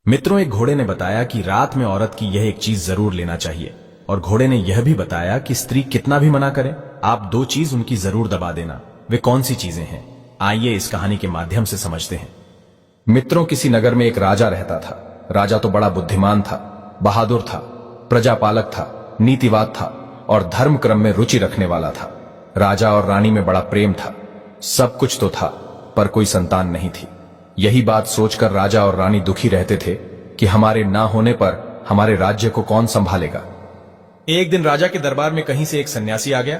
मित्रों, एक घोड़े ने बताया कि रात में औरत की यह एक चीज जरूर लेना चाहिए, और घोड़े ने यह भी बताया कि स्त्री कितना भी मना करे, आप दो चीज उनकी जरूर दबा देना। वे कौन सी चीजें हैं, आइए इस कहानी के माध्यम से समझते हैं। मित्रों, किसी नगर में एक राजा रहता था। राजा तो बड़ा बुद्धिमान था, बहादुर था, प्रजापालक था, नीतिवाद था और धर्म क्रम में रुचि रखने वाला था। राजा और रानी में बड़ा प्रेम था, सब कुछ तो था, पर कोई संतान नहीं थी। यही बात सोचकर राजा और रानी दुखी रहते थे कि हमारे ना होने पर हमारे राज्य को कौन संभालेगा। एक दिन राजा के दरबार में कहीं से एक सन्यासी आ गया,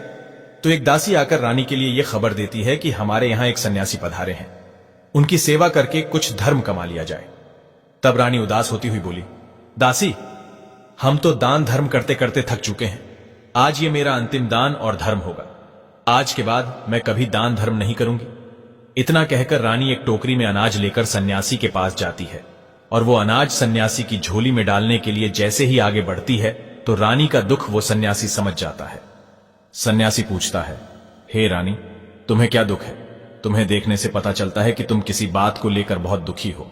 तो एक दासी आकर रानी के लिए यह खबर देती है कि हमारे यहां एक सन्यासी पधारे हैं, उनकी सेवा करके कुछ धर्म कमा लिया जाए। तब रानी उदास होती हुई बोली, दासी, हम तो दान धर्म करते करते थक चुके हैं। आज ये मेरा अंतिम दान और धर्म होगा। आज के बाद मैं कभी दान धर्म नहीं करूंगी। इतना कहकर रानी एक टोकरी में अनाज लेकर सन्यासी के पास जाती है, और वो अनाज सन्यासी की झोली में डालने के लिए जैसे ही आगे बढ़ती है तो रानी का दुख वो सन्यासी समझ जाता है। सन्यासी पूछता है, हे रानी, तुम्हें क्या दुख है? तुम्हें देखने से पता चलता है कि तुम किसी बात को लेकर बहुत दुखी हो।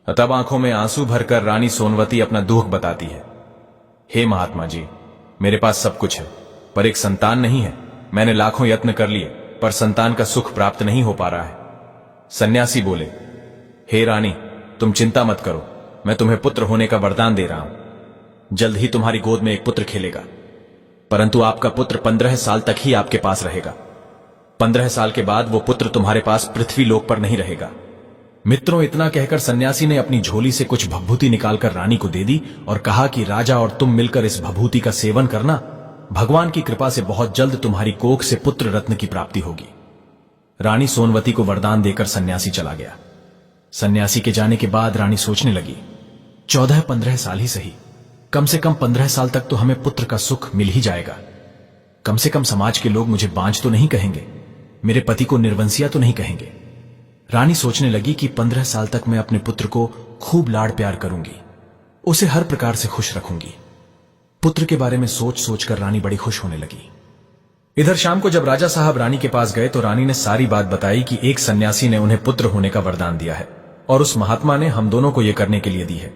तब आंखों में आंसू भरकर रानी सोनवती अपना दुख बताती है। हे महात्मा जी, मेरे पास सब कुछ है, पर एक संतान नहीं है। मैंने लाखों यत्न कर लिए, पर संतान का सुख प्राप्त नहीं हो पा रहा है। सन्यासी बोले, हे रानी, तुम चिंता मत करो, मैं तुम्हें पुत्र होने का वरदान दे रहा हूं। जल्द ही तुम्हारी गोद में एक पुत्र खेलेगा, परंतु आपका पुत्र 15 साल तक ही आपके पास रहेगा। 15 साल के बाद वो पुत्र तुम्हारे पास पृथ्वी लोक पर नहीं रहेगा। मित्रों, इतना कहकर सन्यासी ने अपनी झोली से कुछ भभूति निकालकर रानी को दे दी और कहा कि राजा और तुम मिलकर इस भभूति का सेवन करना। भगवान की कृपा से बहुत जल्द तुम्हारी कोख से पुत्र रत्न की प्राप्ति होगी। रानी सोनवती को वरदान देकर सन्यासी चला गया। सन्यासी के जाने के बाद रानी सोचने लगी, 14-15 साल ही सही, कम से कम 15 साल तक तो हमें पुत्र का सुख मिल ही जाएगा। कम से कम समाज के लोग मुझे बांझ तो नहीं कहेंगे, मेरे पति को निर्वंशिया तो नहीं कहेंगे। रानी सोचने लगी कि 15 साल तक मैं अपने पुत्र को खूब लाड़ प्यार करूंगी, उसे हर प्रकार से खुश रखूंगी। पुत्र के बारे में सोच सोचकर रानी बड़ी खुश होने लगी। इधर शाम को जब राजा साहब रानी के पास गए तो रानी ने सारी बात बताई कि एक सन्यासी ने उन्हें पुत्र होने का वरदान दिया है, और उस महात्मा ने हम दोनों को यह करने के लिए दी है।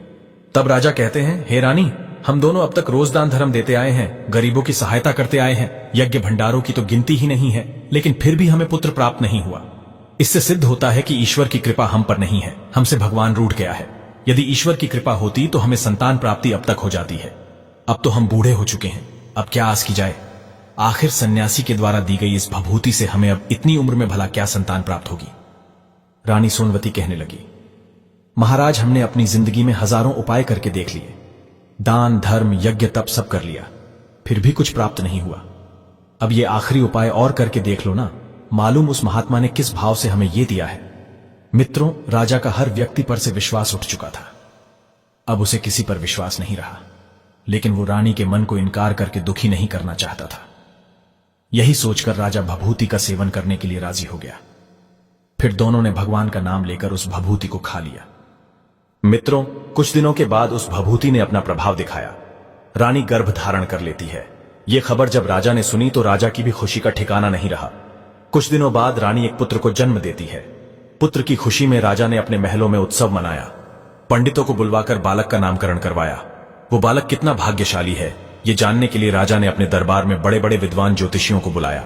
तब राजा कहते हैं, हे रानी, हम दोनों अब तक रोज दान धर्म देते आए हैं, गरीबों की सहायता करते आए हैं, यज्ञ भंडारों की तो गिनती ही नहीं है, लेकिन फिर भी हमें पुत्र प्राप्त नहीं हुआ। इससे सिद्ध होता है कि ईश्वर की कृपा हम पर नहीं है, हमसे भगवान रूठ गया है। यदि ईश्वर की कृपा होती तो हमें संतान प्राप्ति अब तक हो जाती है। अब तो हम बूढ़े हो चुके हैं, अब क्या आस की जाए। आखिर सन्यासी के द्वारा दी गई इस भभूति से हमें अब इतनी उम्र में भला क्या संतान प्राप्त होगी। रानी सोनवती कहने लगी, महाराज, हमने अपनी जिंदगी में हजारों उपाय करके देख लिए, दान धर्म यज्ञ तप सब कर लिया, फिर भी कुछ प्राप्त नहीं हुआ। अब ये आखिरी उपाय और करके देख लो ना, मालूम उस महात्मा ने किस भाव से हमें ये दिया है। मित्रों, राजा का हर व्यक्ति पर से विश्वास उठ चुका था, अब उसे किसी पर विश्वास नहीं रहा, लेकिन वो रानी के मन को इनकार करके दुखी नहीं करना चाहता था। यही सोचकर राजा भभूति का सेवन करने के लिए राजी हो गया। फिर दोनों ने भगवान का नाम लेकर उस भभूति को खा लिया। मित्रों, कुछ दिनों के बाद उस भभूति ने अपना प्रभाव दिखाया। रानी गर्भ धारण कर लेती है। यह खबर जब राजा ने सुनी तो राजा की भी खुशी का ठिकाना नहीं रहा। कुछ दिनों बाद रानी एक पुत्र को जन्म देती है। पुत्र की खुशी में राजा ने अपने महलों में उत्सव मनाया, पंडितों को बुलवाकर बालक का नामकरण करवाया। वो बालक कितना भाग्यशाली है, ये जानने के लिए राजा ने अपने दरबार में बड़े बड़े विद्वान ज्योतिषियों को बुलाया।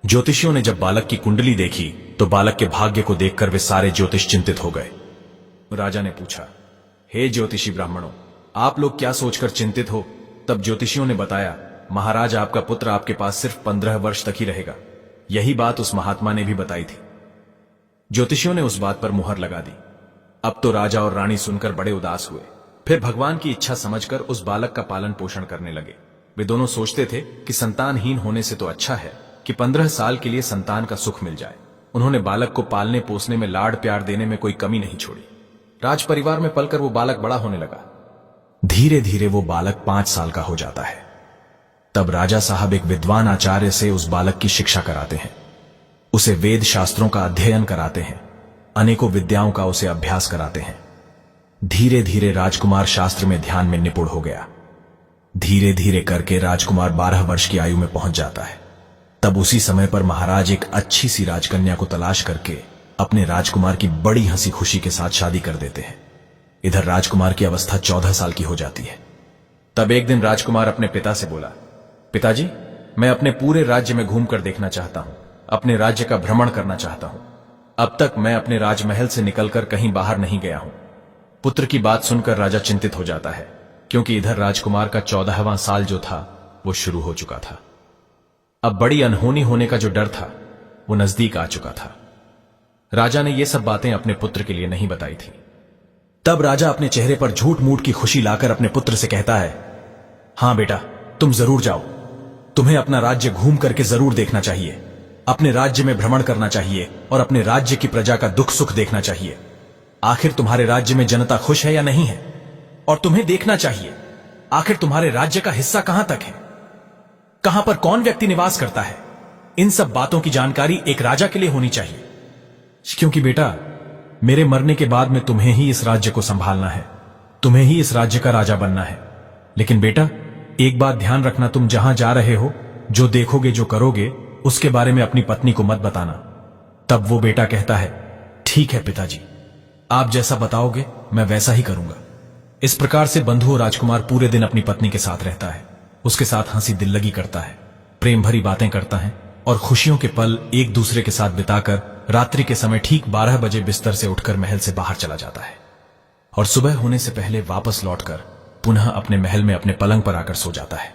ज्योतिषियों ने जब बालक की कुंडली देखी तो बालक के भाग्य को देखकर वे सारे ज्योतिष चिंतित हो गए। राजा ने पूछा, हे ज्योतिषी ब्राह्मणों, आप लोग क्या सोचकर चिंतित हो? तब ज्योतिषियों ने बताया, महाराज, आपका पुत्र आपके पास सिर्फ 15 वर्ष तक ही रहेगा। यही बात उस महात्मा ने भी बताई थी। ज्योतिषियों ने उस बात पर मुहर लगा दी। अब तो राजा और रानी सुनकर बड़े उदास हुए। फिर भगवान की इच्छा समझकर उस बालक का पालन पोषण करने लगे। वे दोनों सोचते थे कि संतानहीन होने से तो अच्छा है कि 15 साल के लिए संतान का सुख मिल जाए। उन्होंने बालक को पालने पोसने में, लाड़ प्यार देने में कोई कमी नहीं छोड़ी। राज परिवार में पलकर वो बालक बड़ा होने लगा। धीरे धीरे वो बालक 5 साल का हो जाता है। तब राजा साहब एक विद्वान आचार्य से उस बालक की शिक्षा कराते हैं, उसे वेद शास्त्रों का अध्ययन कराते हैं, अनेकों विद्याओं का उसे अभ्यास कराते हैं। धीरे धीरे राजकुमार शास्त्र में ध्यान में निपुण हो गया। धीरे धीरे करके राजकुमार 12 वर्ष की आयु में पहुंच जाता है। तब उसी समय पर महाराज एक अच्छी सी राजकन्या को तलाश करके अपने राजकुमार की बड़ी हंसी खुशी के साथ शादी कर देते हैं। इधर राजकुमार की अवस्था 14 साल की हो जाती है। तब एक दिन राजकुमार अपने पिता से बोला, पिताजी, मैं अपने पूरे राज्य में घूमकर देखना चाहता हूं, अपने राज्य का भ्रमण करना चाहता हूं। अब तक मैं अपने राजमहल से निकलकर कहीं बाहर नहीं गया हूं। पुत्र की बात सुनकर राजा चिंतित हो जाता है, क्योंकि इधर राजकुमार का 14वां साल जो था वो शुरू हो चुका था। अब बड़ी अनहोनी होने का जो डर था वो नजदीक आ चुका था। राजा ने ये सब बातें अपने पुत्र के लिए नहीं बताई थी। तब राजा अपने चेहरे पर झूठ मूठ की खुशी लाकर अपने पुत्र से कहता है, हां बेटा, तुम जरूर जाओ। तुम्हें अपना राज्य घूम करके जरूर देखना चाहिए। अपने राज्य में भ्रमण करना चाहिए और अपने राज्य की प्रजा का दुख सुख देखना चाहिए। आखिर तुम्हारे राज्य में जनता खुश है या नहीं है, और तुम्हें देखना चाहिए आखिर तुम्हारे राज्य का हिस्सा कहां तक है, कहां पर कौन व्यक्ति निवास करता है। इन सब बातों की जानकारी एक राजा के लिए होनी चाहिए, क्योंकि बेटा, मेरे मरने के बाद में तुम्हें ही इस राज्य को संभालना है, तुम्हें ही इस राज्य का राजा बनना है। लेकिन बेटा, एक बात ध्यान रखना, तुम जहां जा रहे हो, जो देखोगे, जो करोगे, उसके बारे में अपनी पत्नी को मत बताना। तब वो बेटा कहता है, ठीक है पिताजी, आप जैसा बताओगे मैं वैसा ही करूंगा। इस प्रकार से बंधु राजकुमार पूरे दिन अपनी पत्नी के साथ रहता है, उसके साथ हंसी दिल्लगी करता है, प्रेम भरी बातें करता है और खुशियों के पल एक दूसरे के साथ बिताकर रात्रि के समय ठीक 12 बजे बिस्तर से उठकर महल से बाहर चला जाता है और सुबह होने से पहले वापस लौटकर पुनः अपने महल में अपने पलंग पर आकर सो जाता है।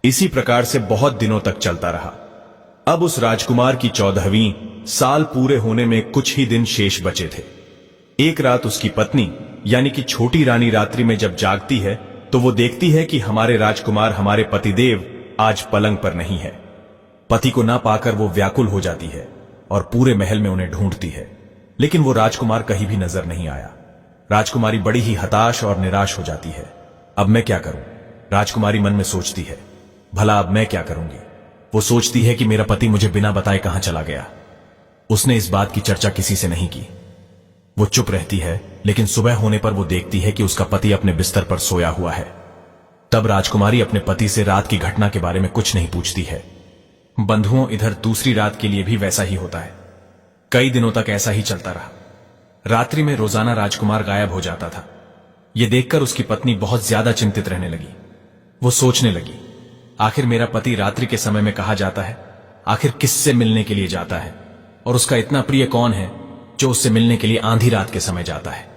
इसी प्रकार से बहुत दिनों तक चलता रहा। अब उस राजकुमार की 14वीं साल पूरे होने में कुछ ही दिन शेष बचे थे। एक रात उसकी पत्नी यानी कि छोटी रानी रात्रि में जब जागती है तो वो देखती है कि हमारे राजकुमार, हमारे पतिदेव आज पलंग पर नहीं है। पति को ना पाकर वो व्याकुल हो जाती है और पूरे महल में उन्हें ढूंढती है, लेकिन वो राजकुमार कहीं भी नजर नहीं आया। राजकुमारी बड़ी ही हताश और निराश हो जाती है। अब मैं क्या करूं? राजकुमारी मन में सोचती है, भला अब मैं क्या करूंगी? वो सोचती है कि मेरा पति मुझे बिना बताए कहां चला गया। उसने इस बात की चर्चा किसी से नहीं की। वो चुप रहती है, लेकिन सुबह होने पर वो देखती है कि उसका पति अपने बिस्तर पर सोया हुआ है। तब राजकुमारी अपने पति से रात की घटना के बारे में कुछ नहीं पूछती है। बंधुओं, इधर दूसरी रात के लिए भी वैसा ही होता है। कई दिनों तक ऐसा ही चलता रहा। रात्रि में रोजाना राजकुमार गायब हो जाता था। यह देखकर उसकी पत्नी बहुत ज्यादा चिंतित रहने लगी। वो सोचने लगी, आखिर मेरा पति रात्रि के समय में कहा जाता है, आखिर किससे मिलने के लिए जाता है, और उसका इतना प्रिय कौन है जो उससे मिलने के लिए आंधी रात के समय जाता है।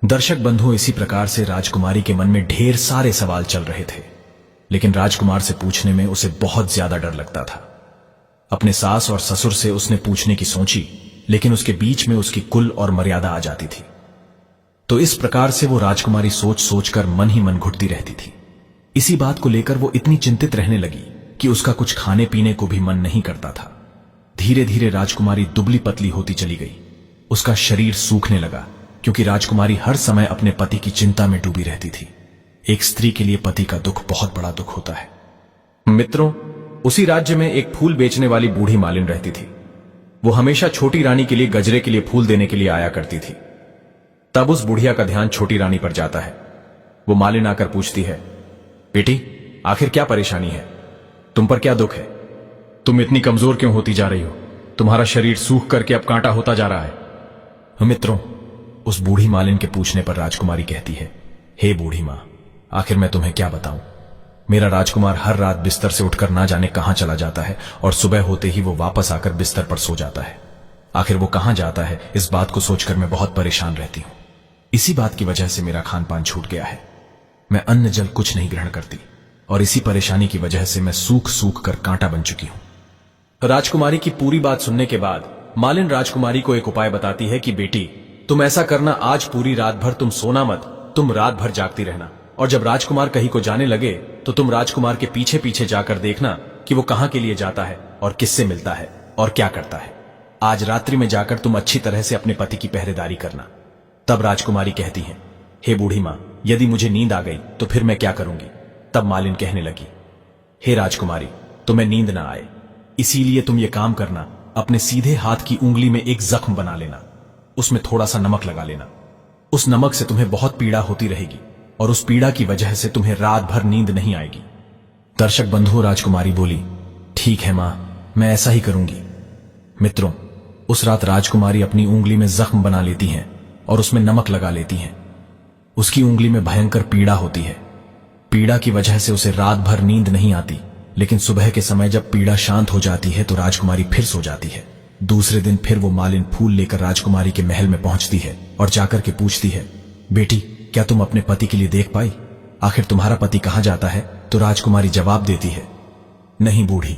दर्शक बंधुओं, इसी प्रकार से राजकुमारी के मन में ढेर सारे सवाल चल रहे थे, लेकिन राजकुमार से पूछने में उसे बहुत ज्यादा डर लगता था। अपने सास और ससुर से उसने पूछने की सोची, लेकिन उसके बीच में उसकी कुल और मर्यादा आ जाती थी। तो इस प्रकार से वो राजकुमारी सोच सोचकर मन ही मन घुटती रहती थी। इसी बात को लेकर वो इतनी चिंतित रहने लगी कि उसका कुछ खाने पीने को भी मन नहीं करता था। धीरे धीरे राजकुमारी दुबली पतली होती चली गई। उसका शरीर सूखने लगा, क्योंकि राजकुमारी हर समय अपने पति की चिंता में डूबी रहती थी। एक स्त्री के लिए पति का दुख बहुत बड़ा दुख होता है। मित्रों, उसी राज्य में एक फूल बेचने वाली बूढ़ी मालिन रहती थी। वो हमेशा छोटी रानी के लिए गजरे के लिए फूल देने के लिए आया करती थी। तब उस बुढ़िया का ध्यान छोटी रानी पर जाता है। वो मालिन आकर पूछती है, बेटी, आखिर क्या परेशानी है? तुम पर क्या दुख है? तुम इतनी कमजोर क्यों होती जा रही हो? तुम्हारा शरीर सूख करके अब कांटा होता जा रहा है। मित्रों, उस बूढ़ी मालिन के पूछने पर राजकुमारी कहती है, हे बूढ़ी मां, आखिर मैं तुम्हें क्या बताऊं? मेरा राजकुमार हर रात बिस्तर से उठकर ना जाने कहां चला जाता है और सुबह होते ही वो वापस आकर बिस्तर पर सो जाता है। आखिर वो कहां जाता है, इस बात को सोचकर मैं बहुत परेशान रहती हूं। इसी बात की वजह से मेरा खान पान छूट गया है। मैं अन्न जल कुछ नहीं ग्रहण करती और इसी परेशानी की वजह से मैं सूख सूख कर कांटा बन चुकी हूं। राजकुमारी की पूरी बात सुनने के बाद मालिन राजकुमारी को एक उपाय बताती है कि बेटी, तुम ऐसा करना, आज पूरी रात भर तुम सोना मत, तुम रात भर जागती रहना, और जब राजकुमार कहीं को जाने लगे तो तुम राजकुमार के पीछे पीछे जाकर देखना कि वो कहां के लिए जाता है और किससे मिलता है और क्या करता है। आज रात्रि में जाकर तुम अच्छी तरह से अपने पति की पहरेदारी करना। तब राजकुमारी कहती है, हे बूढ़ी मां, यदि मुझे नींद आ गई तो फिर मैं क्या करूंगी? तब मालिन कहने लगी, हे राजकुमारी, तुम्हें नींद ना आए, इसीलिए तुम ये काम करना, अपने सीधे हाथ की उंगली में एक जख्म बना लेना, उसमें थोड़ा सा नमक लगा लेना। उस नमक से तुम्हें बहुत पीड़ा होती रहेगी और उस पीड़ा की वजह से तुम्हें रात भर नींद नहीं आएगी। दर्शक बंधुओं, राजकुमारी बोली, ठीक है मां, मैं ऐसा ही करूंगी। मित्रों, उस रात राजकुमारी अपनी उंगली में जख्म बना लेती हैं और उसमें नमक लगा लेती हैं। उसकी उंगली में भयंकर पीड़ा होती है। पीड़ा की वजह से उसे रात भर नींद नहीं आती, लेकिन सुबह के समय जब पीड़ा शांत हो जाती है तो राजकुमारी फिर सो जाती है। दूसरे दिन फिर वो मालिन फूल लेकर राजकुमारी के महल में पहुंचती है और जाकर के पूछती है, बेटी क्या तुम अपने पति के लिए देख पाई? आखिर तुम्हारा पति कहां जाता है? तो राजकुमारी जवाब देती है, नहीं बूढ़ी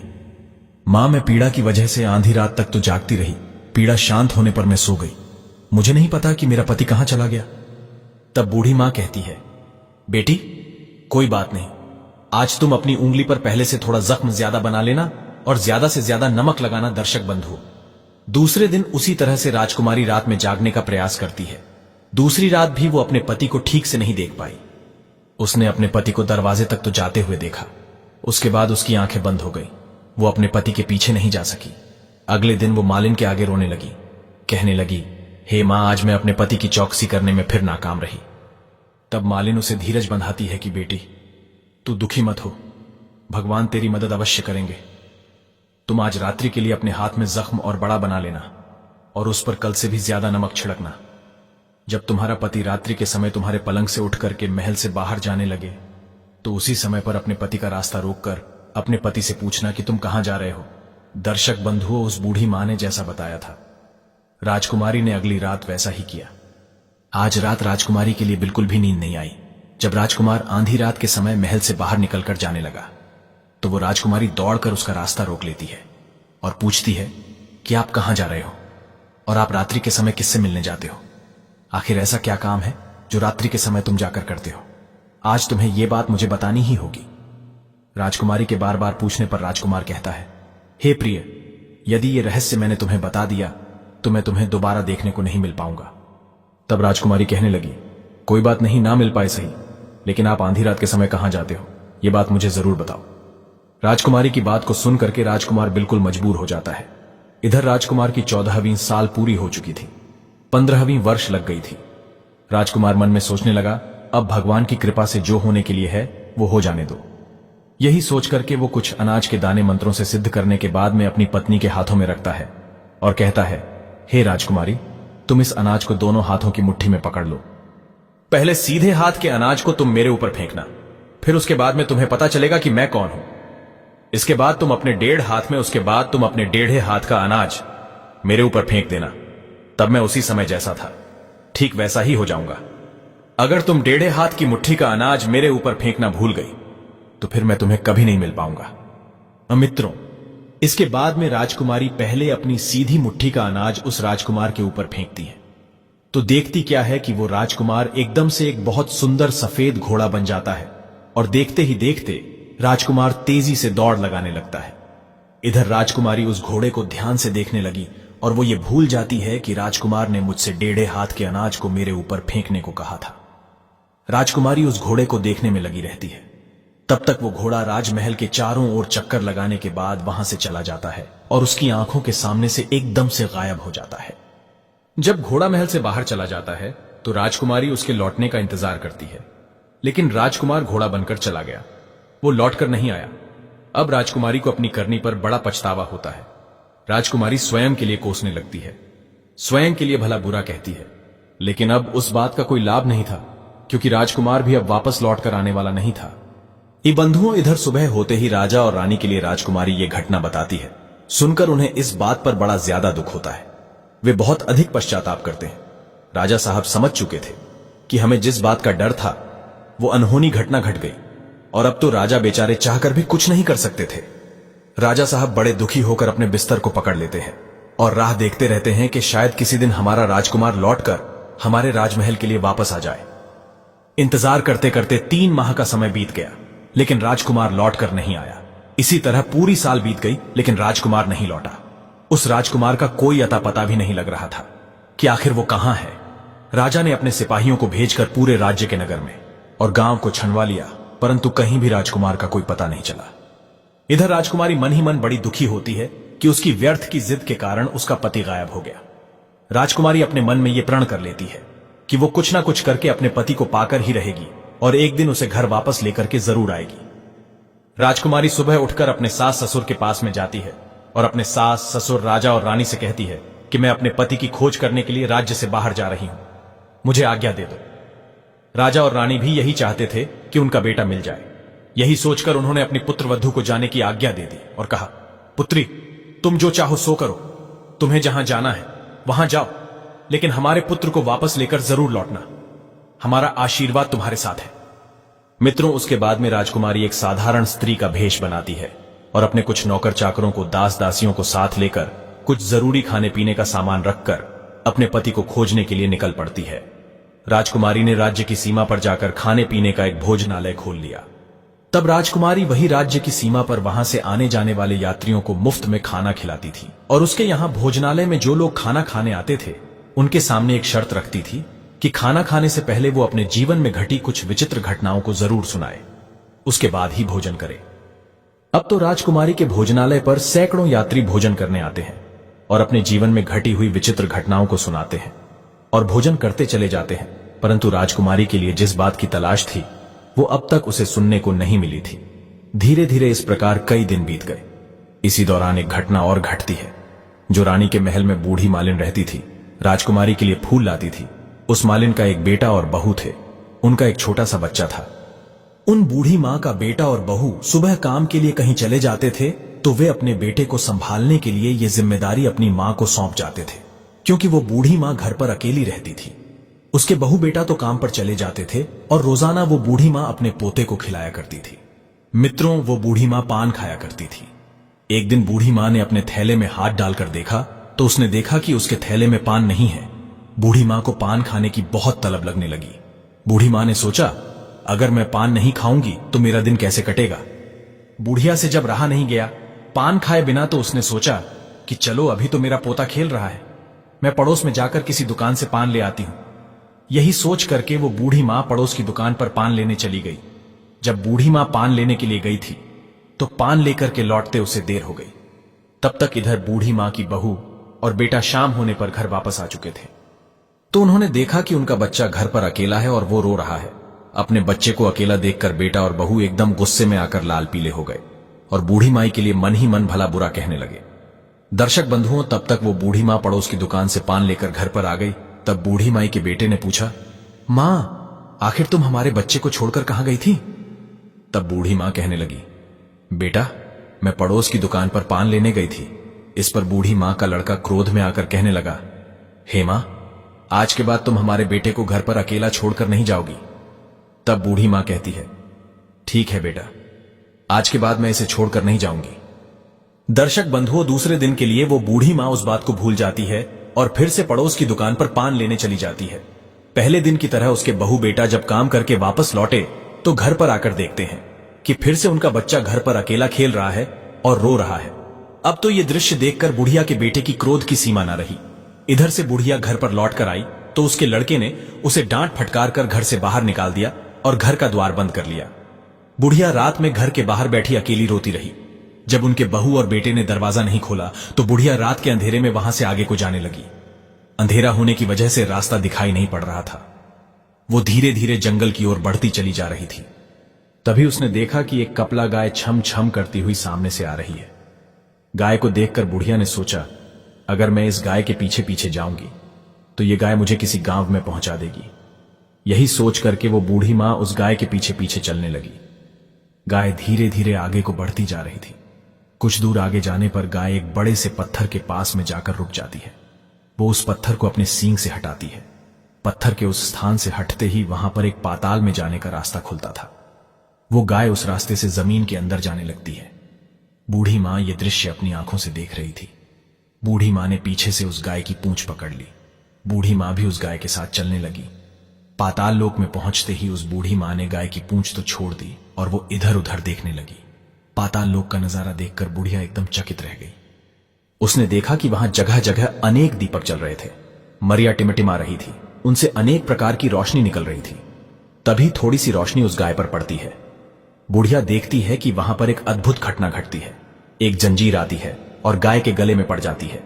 मां, मैं पीड़ा की वजह से आधी रात तक तो जागती रही, पीड़ा शांत होने पर मैं सो गई, मुझे नहीं पता कि मेरा पति कहां चला गया। तब बूढ़ी मां कहती है, बेटी कोई बात नहीं, आज तुम अपनी उंगली पर पहले से थोड़ा जख्म ज्यादा बना लेना और ज्यादा से ज्यादा नमक लगाना दर्शक बंधु। दूसरे दिन उसी तरह से राजकुमारी रात में जागने का प्रयास करती है। दूसरी रात भी वो अपने पति को ठीक से नहीं देख पाई। उसने अपने पति को दरवाजे तक तो जाते हुए देखा, उसके बाद उसकी आंखें बंद हो गई। वो अपने पति के पीछे नहीं जा सकी। अगले दिन वो मालिन के आगे रोने लगी, कहने लगी, हे मां, आज मैं अपने पति की चौकसी करने में फिर नाकाम रही। तब मालिन उसे धीरज बंधाती है कि बेटी तू दुखी मत हो, भगवान तेरी मदद अवश्य करेंगे। तुम आज रात्रि के लिए अपने हाथ में जख्म और बड़ा बना लेना और उस पर कल से भी ज्यादा नमक छिड़कना। जब तुम्हारा पति रात्रि के समय तुम्हारे पलंग से उठ करके महल से बाहर जाने लगे तो उसी समय पर अपने पति का रास्ता रोककर अपने पति से पूछना कि तुम कहां जा रहे हो। दर्शक बंधुओं, उस बूढ़ी मां ने जैसा बताया था, राजकुमारी ने अगली रात वैसा ही किया। आज रात राजकुमारी के लिए बिल्कुल भी नींद नहीं आई। जब राजकुमार आधी रात के समय महल से बाहर निकलकर जाने लगा तो वो राजकुमारी दौड़कर उसका रास्ता रोक लेती है और पूछती है कि आप कहां जा रहे हो और आप रात्रि के समय किससे मिलने जाते हो? आखिर ऐसा क्या काम है जो रात्रि के समय तुम जाकर करते हो? आज तुम्हें यह बात मुझे बतानी ही होगी। राजकुमारी के बार बार पूछने पर राजकुमार कहता है, हे प्रिय, यदि ये रहस्य मैंने तुम्हें बता दिया तो मैं तुम्हें दोबारा देखने को नहीं मिल पाऊंगा। तब राजकुमारी कहने लगी, कोई बात नहीं, ना मिल पाए सही, लेकिन आप आधी रात के समय कहां जाते हो यह बात मुझे जरूर बताओ। राजकुमारी की बात को सुन करके राजकुमार बिल्कुल मजबूर हो जाता है। इधर राजकुमार की 14वीं साल पूरी हो चुकी थी, 15वीं वर्ष लग गई थी। राजकुमार मन में सोचने लगा, अब भगवान की कृपा से जो होने के लिए है वो हो जाने दो। यही सोच करके वो कुछ अनाज के दाने मंत्रों से सिद्ध करने के बाद में अपनी पत्नी के हाथों में रखता है और कहता है, हे राजकुमारी, तुम इस अनाज को दोनों हाथों की मुट्ठी में पकड़ लो। पहले सीधे हाथ के अनाज को तुम मेरे ऊपर फेंकना, फिर उसके बाद में तुम्हें पता चलेगा कि मैं कौन हूं। इसके बाद तुम अपने 1.5 हाथ में, उसके बाद तुम अपने 1.5 हाथ का अनाज मेरे ऊपर फेंक देना। तब मैं उसी समय जैसा था ठीक वैसा ही हो जाऊंगा। अगर तुम 1.5 हाथ की मुट्ठी का अनाज मेरे ऊपर फेंकना भूल गई तो फिर मैं तुम्हें कभी नहीं मिल पाऊंगा। मित्रों, इसके बाद में राजकुमारी पहले अपनी सीधी मुट्ठी का अनाज उस राजकुमार के ऊपर फेंकती है तो देखती क्या है कि वो राजकुमार एकदम से एक बहुत सुंदर सफेद घोड़ा बन जाता है और देखते ही देखते राजकुमार तेजी से दौड़ लगाने लगता है। इधर राजकुमारी उस घोड़े को ध्यान से देखने लगी और वो ये भूल जाती है कि राजकुमार ने मुझसे 1.5 हाथ के अनाज को मेरे ऊपर फेंकने को कहा था। राजकुमारी उस घोड़े को देखने में लगी रहती है। तब तक वो घोड़ा राजमहल के चारों ओर चक्कर लगाने के बाद वहां से चला जाता है और उसकी आंखों के सामने से एकदम से गायब हो जाता है। जब घोड़ा महल से बाहर चला जाता है तो राजकुमारी उसके लौटने का इंतजार करती है, लेकिन राजकुमार घोड़ा बनकर चला गया, वो लौटकर नहीं आया। अब राजकुमारी को अपनी करनी पर बड़ा पछतावा होता है। राजकुमारी स्वयं के लिए कोसने लगती है, स्वयं के लिए भला बुरा कहती है, लेकिन अब उस बात का कोई लाभ नहीं था क्योंकि राजकुमार भी अब वापस लौटकर आने वाला नहीं था। ये बंधुओं, इधर सुबह होते ही राजा और रानी के लिए राजकुमारी ये घटना बताती है। सुनकर उन्हें इस बात पर बड़ा ज्यादा दुख होता है। वे बहुत अधिक पश्चाताप करते हैं। राजा साहब समझ चुके थे कि हमें जिस बात का डर था वो अनहोनी घटना घट गई और अब तो राजा बेचारे चाहकर भी कुछ नहीं कर सकते थे। राजा साहब बड़े दुखी होकर अपने बिस्तर को पकड़ लेते हैं और राह देखते रहते हैं कि शायद किसी दिन हमारा राजकुमार लौटकर हमारे राजमहल के लिए वापस आ जाए। इंतजार करते करते 3 माह का समय बीत गया, लेकिन राजकुमार लौटकर नहीं आया। इसी तरह पूरी साल बीत गई, लेकिन राजकुमार नहीं लौटा। उस राजकुमार का कोई अता पता भी नहीं लग रहा था कि आखिर वो कहां है। राजा ने अपने सिपाहियों को भेजकर पूरे राज्य के नगर में और गांव को छनवा लिया, परंतु कहीं भी राजकुमार का कोई पता नहीं चला। इधर राजकुमारी मन ही मन बड़ी दुखी होती है कि उसकी व्यर्थ की जिद के कारण उसका पति गायब हो गया। राजकुमारी अपने मन में यह प्रण कर लेती है कि वो कुछ ना कुछ करके अपने पति को पाकर ही रहेगी और एक दिन उसे घर वापस लेकर के जरूर आएगी। राजकुमारी सुबह उठकर अपने सास ससुर के पास में जाती है और अपने सास ससुर राजा और रानी से कहती है कि मैं अपने पति की खोज करने के लिए राज्य से बाहर जा रही हूं, मुझे आज्ञा दे दो। राजा और रानी भी यही चाहते थे कि उनका बेटा मिल जाए। यही सोचकर उन्होंने अपनी पुत्रवधू को जाने की आज्ञा दे दी और कहा, पुत्री, तुम जो चाहो सो करो, तुम्हें जहां जाना है वहां जाओ, लेकिन हमारे पुत्र को वापस लेकर जरूर लौटना। हमारा आशीर्वाद तुम्हारे साथ है। मित्रों, उसके बाद में राजकुमारी एक साधारण स्त्री का भेष बनाती है और अपने कुछ नौकर चाकरों को, दास दासियों को साथ लेकर कुछ जरूरी खाने पीने का सामान रखकर अपने पति को खोजने के लिए निकल पड़ती है। राजकुमारी ने राज्य की सीमा पर जाकर खाने पीने का एक भोजनालय खोल लिया। तब राजकुमारी वही राज्य की सीमा पर वहां से आने जाने वाले यात्रियों को मुफ्त में खाना खिलाती थी और उसके यहां भोजनालय में जो लोग खाना खाने आते थे उनके सामने एक शर्त रखती थी कि खाना खाने से पहले वो अपने जीवन में घटी कुछ विचित्र घटनाओं को जरूर सुनाए, उसके बाद ही भोजन करे। अब तो राजकुमारी के भोजनालय पर सैकड़ों यात्री भोजन करने आते हैं और अपने जीवन में घटी हुई विचित्र घटनाओं को सुनाते हैं और भोजन करते चले जाते हैं, परंतु राजकुमारी के लिए जिस बात की तलाश थी वो अब तक उसे सुनने को नहीं मिली थी। धीरे धीरे इस प्रकार कई दिन बीत गए। इसी दौरान एक घटना और घटती है। जो रानी के महल में बूढ़ी मालिन रहती थी, राजकुमारी के लिए फूल लाती थी, उस मालिन का एक बेटा और बहू थे। उनका एक छोटा सा बच्चा था। उन बूढ़ी मां का बेटा और बहू सुबह काम के लिए कहीं चले जाते थे तो वे अपने बेटे को संभालने के लिए ये जिम्मेदारी अपनी मां को सौंप जाते थे, क्योंकि वो बूढ़ी मां घर पर अकेली रहती थी। उसके बहू बेटा तो काम पर चले जाते थे और रोजाना वो बूढ़ी मां अपने पोते को खिलाया करती थी। मित्रों, वो बूढ़ी मां पान खाया करती थी। एक दिन बूढ़ी मां ने अपने थैले में हाथ डालकर देखा तो उसने देखा कि उसके थैले में पान नहीं है। बूढ़ी मां को पान खाने की बहुत तलब लगने लगी। बूढ़ी मां ने सोचा, अगर मैं पान नहीं खाऊंगी तो मेरा दिन कैसे कटेगा। बुढ़िया से जब रहा नहीं गया पान खाए बिना, तो उसने सोचा कि चलो अभी तो मेरा पोता खेल रहा है, मैं पड़ोस में जाकर किसी दुकान से पान ले आती हूं। यही सोच करके वो बूढ़ी मां पड़ोस की दुकान पर पान लेने चली गई। जब बूढ़ी मां पान लेने के लिए गई थी तो पान लेकर के लौटते उसे देर हो गई। तब तक इधर बूढ़ी मां की बहू और बेटा शाम होने पर घर वापस आ चुके थे। तो उन्होंने देखा कि उनका बच्चा घर पर अकेला है और वो रो रहा है। अपने बच्चे को अकेला देखकर बेटा और बहू एकदम गुस्से में आकर लाल पीले हो गए और बूढ़ी माई के लिए मन ही मन भला बुरा कहने लगे। दर्शक बंधुओं, तब तक वो बूढ़ी मां पड़ोस की दुकान से पान लेकर घर पर आ गई। तब बूढ़ी माई के बेटे ने पूछा, मां, आखिर तुम हमारे बच्चे को छोड़कर कहां गई थी? तब बूढ़ी मां कहने लगी, बेटा, मैं पड़ोस की दुकान पर पान लेने गई थी। इस पर बूढ़ी मां का लड़का क्रोध में आकर कहने लगा, हे मां, आज के बाद तुम हमारे बेटे को घर पर अकेला छोड़कर नहीं जाओगी। तब बूढ़ी मां कहती है, ठीक है बेटा, आज के बाद मैं इसे छोड़कर नहीं जाऊंगी। दर्शक बंधुओं, दूसरे दिन के लिए वो बूढ़ी मां उस बात को भूल जाती है और फिर से पड़ोस की दुकान पर पान लेने चली जाती है। पहले दिन की तरह उसके बहू बेटा जब काम करके वापस लौटे तो घर पर आकर देखते हैं कि फिर से उनका बच्चा घर पर अकेला खेल रहा है और रो रहा है। अब तो ये दृश्य देखकर बुढ़िया के बेटे की क्रोध की सीमा न रही। इधर से बुढ़िया घर पर लौट कर आई तो उसके लड़के ने उसे डांट फटकार कर घर से बाहर निकाल दिया और घर का द्वार बंद कर लिया। बुढ़िया रात में घर के बाहर बैठी अकेली रोती रही। जब उनके बहू और बेटे ने दरवाजा नहीं खोला तो बुढ़िया रात के अंधेरे में वहां से आगे को जाने लगी। अंधेरा होने की वजह से रास्ता दिखाई नहीं पड़ रहा था। वो धीरे धीरे जंगल की ओर बढ़ती चली जा रही थी। तभी उसने देखा कि एक कपला गाय छम छम करती हुई सामने से आ रही है। गाय को देखकर बुढ़िया ने सोचा, अगर मैं इस गाय के पीछे पीछे जाऊंगी तो ये गाय मुझे किसी गांव में पहुंचा देगी। यही सोच करके वो बूढ़ी मां उस गाय के पीछे पीछे चलने लगी। गाय धीरे धीरे आगे को बढ़ती जा रही थी। कुछ दूर आगे जाने पर गाय एक बड़े से पत्थर के पास में जाकर रुक जाती है। वो उस पत्थर को अपने सींग से हटाती है। पत्थर के उस स्थान से हटते ही वहां पर एक पाताल में जाने का रास्ता खुलता था। वो गाय उस रास्ते से जमीन के अंदर जाने लगती है। बूढ़ी मां ये दृश्य अपनी आंखों से देख रही थी। बूढ़ी मां ने पीछे से उस गाय की पूंछ पकड़ ली। बूढ़ी मां भी उस गाय के साथ चलने लगी। पाताल लोक में पहुंचते ही उस बूढ़ी मां ने गाय की पूंछ तो छोड़ दी और वो इधर उधर देखने लगी। पाताल लोक का नजारा देखकर बुढ़िया एकदम चकित रह गई। उसने देखा कि वहां जगह जगह अनेक दीपक चल रहे थे। मरिया टिमटिमा रही थी, उनसे अनेक प्रकार की रोशनी निकल रही थी। तभी थोड़ी सी रोशनी उस गाय पर पड़ती है। बुढ़िया देखती है कि वहां पर एक अद्भुत घटना घटती है। एक जंजीर आती है और गाय के गले में पड़ जाती है।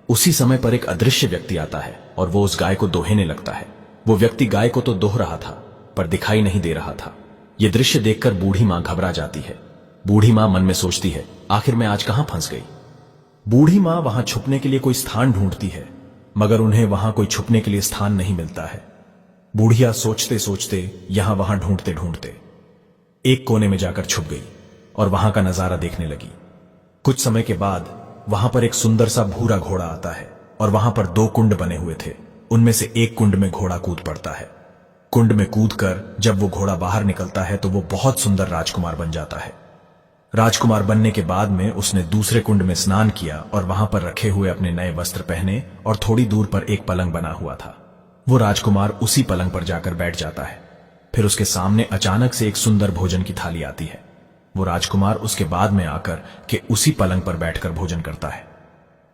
उसी समय पर एक अदृश्य व्यक्ति आता है और वो उस गाय को दोहने लगता है। वो व्यक्ति गाय को तो दोह रहा था पर दिखाई नहीं दे रहा था। ये दृश्य देखकर बूढ़ी मां घबरा जाती है। बूढ़ी मां मन में सोचती है, आखिर मैं आज कहां फंस गई। बूढ़ी मां वहां छुपने के लिए कोई स्थान ढूंढती है, मगर उन्हें वहां कोई छुपने के लिए स्थान नहीं मिलता है। बूढ़िया सोचते सोचते यहां वहां ढूंढते ढूंढते एक कोने में जाकर छुप गई और वहां का नजारा देखने लगी। कुछ समय के बाद वहां पर एक सुंदर सा भूरा घोड़ा आता है और वहां पर 2 कुंड बने हुए थे। उनमें से एक कुंड में घोड़ा कूद पड़ता है। कुंड में कूदकर जब वो घोड़ा बाहर निकलता है तो वो बहुत सुंदर राजकुमार बन जाता है। राजकुमार बनने के बाद में उसने दूसरे कुंड में स्नान किया और वहां पर रखे हुए अपने नए वस्त्र पहने और थोड़ी दूर पर एक पलंग बना हुआ था। वो राजकुमार उसी पलंग पर जाकर बैठ जाता है। फिर उसके सामने अचानक से एक सुंदर भोजन की थाली आती है। वो राजकुमार उसके बाद में आकर के उसी पलंग पर बैठकर भोजन करता है।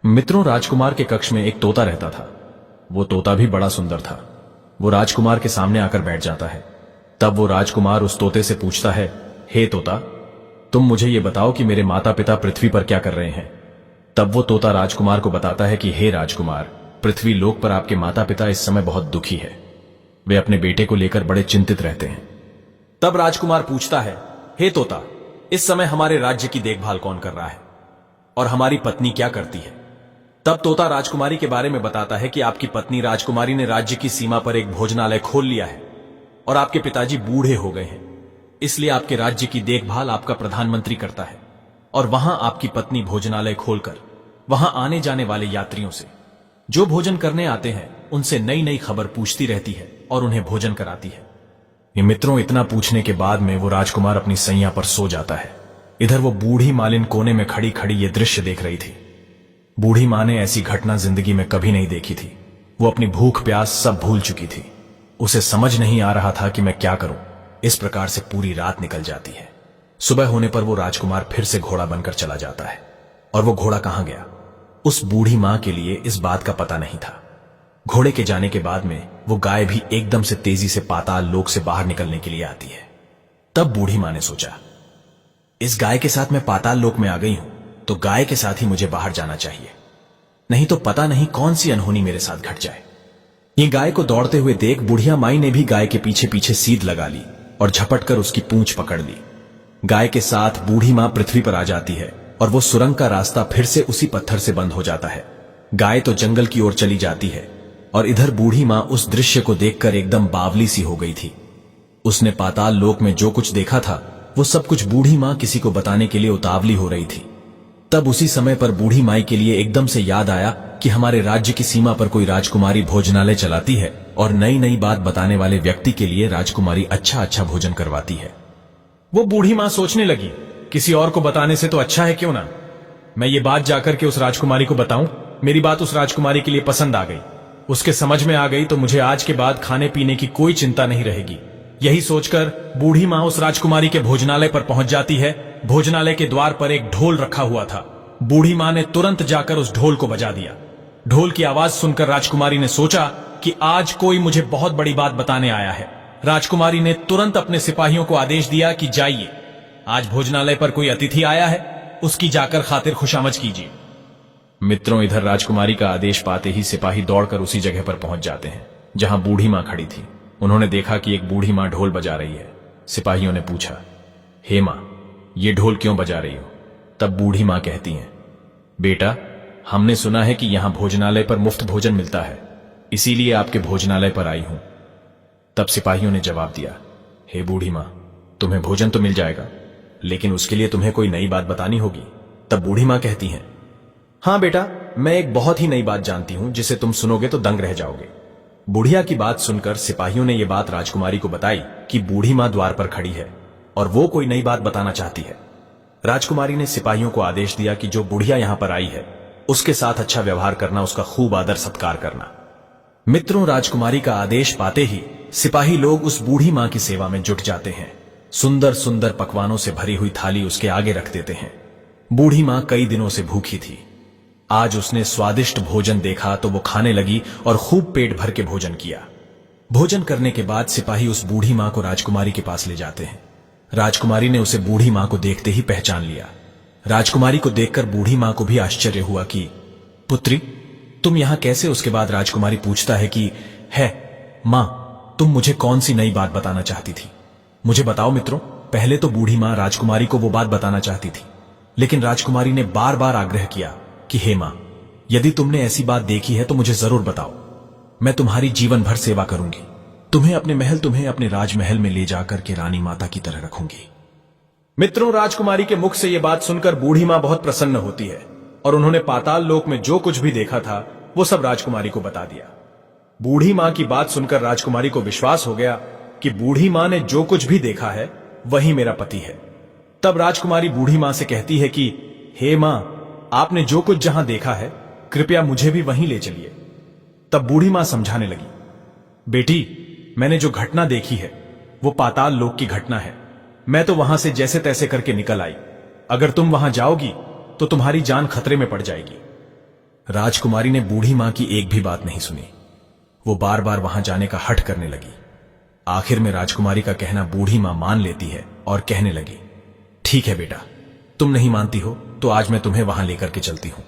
मित्रों, राजकुमार के कक्ष में एक तोता रहता था। वो तोता भी बड़ा सुंदर था। वो राजकुमार के सामने आकर बैठ जाता है। तब वो राजकुमार उस तोते से पूछता है, हे तोता, तुम मुझे ये बताओ कि मेरे माता पिता पृथ्वी पर क्या कर रहे हैं। तब वो तोता राजकुमार को बताता है कि हे राजकुमार, पृथ्वी लोक पर आपके माता पिता इस समय बहुत दुखी है। वे अपने बेटे को लेकर बड़े चिंतित रहते हैं। तब राजकुमार पूछता है, हे तोता, इस समय हमारे राज्य की देखभाल कौन कर रहा है और हमारी पत्नी क्या करती है। तब तोता राजकुमारी के बारे में बताता है कि आपकी पत्नी राजकुमारी ने राज्य की सीमा पर एक भोजनालय खोल लिया है और आपके पिताजी बूढ़े हो गए हैं, इसलिए आपके राज्य की देखभाल आपका प्रधानमंत्री करता है। और वहां आपकी पत्नी भोजनालय खोलकर वहां आने जाने वाले यात्रियों से, जो भोजन करने आते हैं, उनसे नई नई खबर पूछती रहती है और उन्हें भोजन कराती है। ये मित्रों, इतना पूछने के बाद में वो राजकुमार अपनी सैया पर सो जाता है। इधर वो बूढ़ी मालिन कोने में खड़ी खड़ी ये दृश्य देख रही थी। बूढ़ी मां ने ऐसी घटना जिंदगी में कभी नहीं देखी थी। वो अपनी भूख प्यास सब भूल चुकी थी। उसे समझ नहीं आ रहा था कि मैं क्या करूं। इस प्रकार से पूरी रात निकल जाती है। सुबह होने पर वो राजकुमार फिर से घोड़ा बनकर चला जाता है। और वो घोड़ा कहां गया, उस बूढ़ी मां के लिए इस बात का पता नहीं था। घोड़े के जाने के बाद में वो गाय भी एकदम से तेजी से पाताल लोक से बाहर निकलने के लिए आती है। तब बूढ़ी मां ने सोचा, इस गाय के साथ मैं पाताल लोक में आ गई हूं, तो गाय के साथ ही मुझे बाहर जाना चाहिए, नहीं तो पता नहीं कौन सी अनहोनी मेरे साथ घट जाए। ये गाय को दौड़ते हुए देख बुढ़िया माई ने भी गाय के पीछे पीछे सीध लगा ली और झपटकर उसकी पूंछ पकड़ ली। गाय के साथ बूढ़ी मां पृथ्वी पर आ जाती है और वो सुरंग का रास्ता फिर से उसी पत्थर से बंद हो जाता है। गाय तो जंगल की ओर चली जाती है और इधर बूढ़ी मां उस दृश्य को देखकर एकदम बावली सी हो गई थी। उसने पाताल लोक में जो कुछ देखा था वो सब कुछ बूढ़ी मां किसी को बताने के लिए उतावली हो रही थी। तब उसी समय पर बूढ़ी माई के लिए एकदम से याद आया कि हमारे राज्य की सीमा पर कोई राजकुमारी भोजनालय चलाती है और नई नई बात बताने वाले व्यक्ति के लिए राजकुमारी अच्छा अच्छा भोजन करवाती है। वो बूढ़ी मां सोचने लगी, किसी और को बताने से तो अच्छा है क्यों ना मैं ये बात जाकर के उस राजकुमारी को बताऊं। मेरी बात उस राजकुमारी के लिए पसंद आ गई, उसके समझ में आ गई तो मुझे आज के बाद खाने पीने की कोई चिंता नहीं रहेगी। यही सोचकर बूढ़ी मां उस राजकुमारी के भोजनालय पर पहुंच जाती है। भोजनालय के द्वार पर एक ढोल रखा हुआ था। बूढ़ी मां ने तुरंत जाकर उस ढोल को बजा दिया। ढोल की आवाज सुनकर राजकुमारी ने सोचा कि आज कोई मुझे बहुत बड़ी बात बताने आया है। राजकुमारी ने तुरंत अपने सिपाहियों को आदेश दिया कि जाइए, आज भोजनालय पर कोई अतिथि आया है, उसकी जाकर खातिर खुशामद कीजिए। मित्रों, इधर राजकुमारी का आदेश पाते ही सिपाही दौड़कर उसी जगह पर पहुंच जाते हैं जहां बूढ़ी मां खड़ी थी। उन्होंने देखा कि एक बूढ़ी मां ढोल बजा रही है। सिपाहियों ने पूछा, हे मां, ये ढोल क्यों बजा रही हो। तब बूढ़ी मां कहती हैं, बेटा, हमने सुना है कि यहां भोजनालय पर मुफ्त भोजन मिलता है, इसीलिए आपके भोजनालय पर आई हूं। तब सिपाहियों ने जवाब दिया, हे बूढ़ी मां, तुम्हें भोजन तो मिल जाएगा, लेकिन उसके लिए तुम्हें कोई नई बात बतानी होगी। तब बूढ़ी मां कहती हैं, हां बेटा, मैं एक बहुत ही नई बात जानती हूं जिसे तुम सुनोगे तो दंग रह जाओगे। बुढ़िया की बात सुनकर सिपाहियों ने यह बात राजकुमारी को बताई कि बूढ़ी मां द्वार पर खड़ी है और वो कोई नई बात बताना चाहती है। राजकुमारी ने सिपाहियों को आदेश दिया कि जो बुढ़िया यहां पर आई है उसके साथ अच्छा व्यवहार करना, उसका खूब आदर सत्कार करना। मित्रों, राजकुमारी का आदेश पाते ही सिपाही लोग उस बूढ़ी मां की सेवा में जुट जाते हैं। सुंदर सुंदर पकवानों से भरी हुई थाली उसके आगे रख देते हैं। बूढ़ी मां कई दिनों से भूखी थी। आज उसने स्वादिष्ट भोजन देखा तो वो खाने लगी और खूब पेट भर के भोजन किया। भोजन करने के बाद सिपाही उस बूढ़ी मां को राजकुमारी के पास ले जाते हैं। राजकुमारी ने उसे बूढ़ी मां को देखते ही पहचान लिया। राजकुमारी को देखकर बूढ़ी मां को भी आश्चर्य हुआ कि पुत्री, तुम यहां कैसे। उसके बाद राजकुमारी पूछता है कि है मां, तुम मुझे कौन सी नई बात बताना चाहती थी, मुझे बताओ। मित्रों, पहले तो बूढ़ी मां राजकुमारी को वो बात बताना चाहती थी, लेकिन राजकुमारी ने बार बार आग्रह किया कि हे मां, यदि तुमने ऐसी बात देखी है तो मुझे जरूर बताओ, मैं तुम्हारी जीवन भर सेवा करूंगी, तुम्हें अपने महल, तुम्हें अपने राजमहल में ले जाकर के रानी माता की तरह रखूंगी। मित्रों, राजकुमारी के मुख से यह बात सुनकर बूढ़ी मां बहुत प्रसन्न होती है और उन्होंने पाताल लोक में जो कुछ भी देखा था वो सब राजकुमारी को बता दिया। बूढ़ी मां की बात सुनकर राजकुमारी को विश्वास हो गया कि बूढ़ी मां ने जो कुछ भी देखा है वही मेरा पति है। तब राजकुमारी बूढ़ी मां से कहती है कि हे मां, आपने जो कुछ जहां देखा है कृपया मुझे भी वहीं ले चलिए। तब बूढ़ी मां समझाने लगी, बेटी, मैंने जो घटना देखी है वो पाताल लोक की घटना है। मैं तो वहां से जैसे तैसे करके निकल आई। अगर तुम वहां जाओगी तो तुम्हारी जान खतरे में पड़ जाएगी। राजकुमारी ने बूढ़ी मां की एक भी बात नहीं सुनी। वो बार बार वहां जाने का हठ करने लगी। आखिर में राजकुमारी का कहना बूढ़ी मां मान लेती है और कहने लगी, ठीक है बेटा, तुम नहीं मानती हो तो आज मैं तुम्हें वहां लेकर के चलती हूं।